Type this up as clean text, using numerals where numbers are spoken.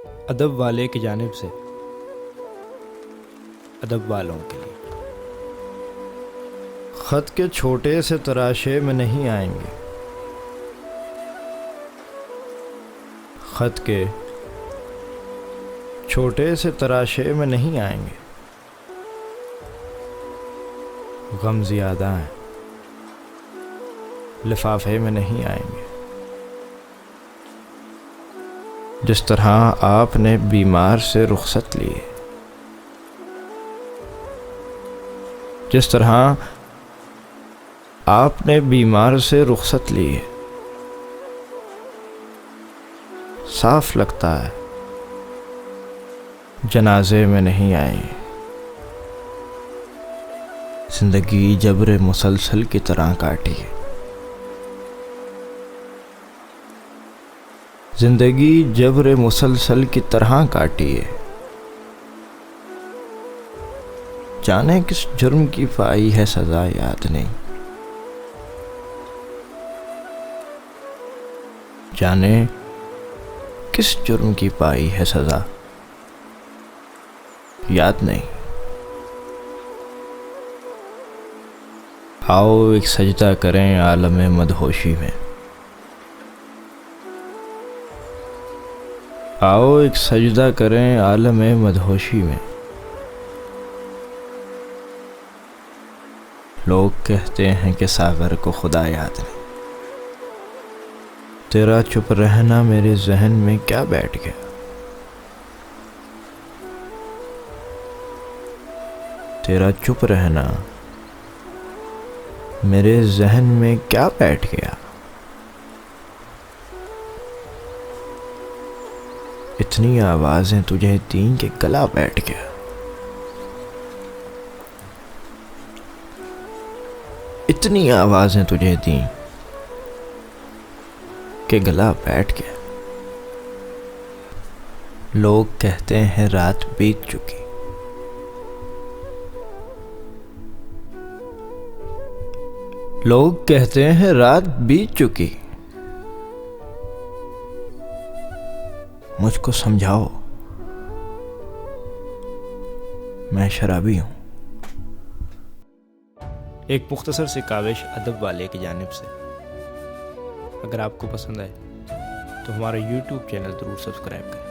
ادب والے کی جانب سے ادب والوں کے لیے۔ خط کے چھوٹے سے تراشے میں نہیں آئیں گے، خط کے چھوٹے سے تراشے میں نہیں آئیں گے، غم زیادہ ہیں لفافے میں نہیں آئیں گے۔ جس طرح آپ نے بیمار سے رخصت لیے، جس طرح آپ نے بیمار سے رخصت لیے، صاف لگتا ہے جنازے میں نہیں آئے۔ زندگی جبر مسلسل کی طرح کاٹی ہے، زندگی جبر مسلسل کی طرح کاٹی ہے۔ جانے کس جرم کی پائی ہے سزا یاد نہیں، جانے کس جرم کی پائی ہے سزا یاد نہیں۔ آؤ ایک سجدہ کریں عالم مدہوشی میں، آؤ ایک سجدہ کریں عالم مدہوشی میں۔ لوگ کہتے ہیں کہ ساغر کو خدا یاد نہیں، تیرا چپ رہنا میرے ذہن میں کیا بیٹھ گیا، تیرا چپ رہنا میرے ذہن میں کیا بیٹھ گیا۔ اتنی آوازیں تجھے دیں کہ گلا بیٹھ گیا، اتنی آوازیں تجھے دیں کہ گلا بیٹھ گیا۔ لوگ کہتے ہیں رات بیت چکی، لوگ کہتے ہیں رات بیت چکی، مجھ کو سمجھاؤ میں شرابی ہوں۔ ایک مختصر سی کاوش ادب والے کی جانب سے۔ اگر آپ کو پسند آئے تو ہمارا YouTube چینل ضرور سبسکرائب کریں۔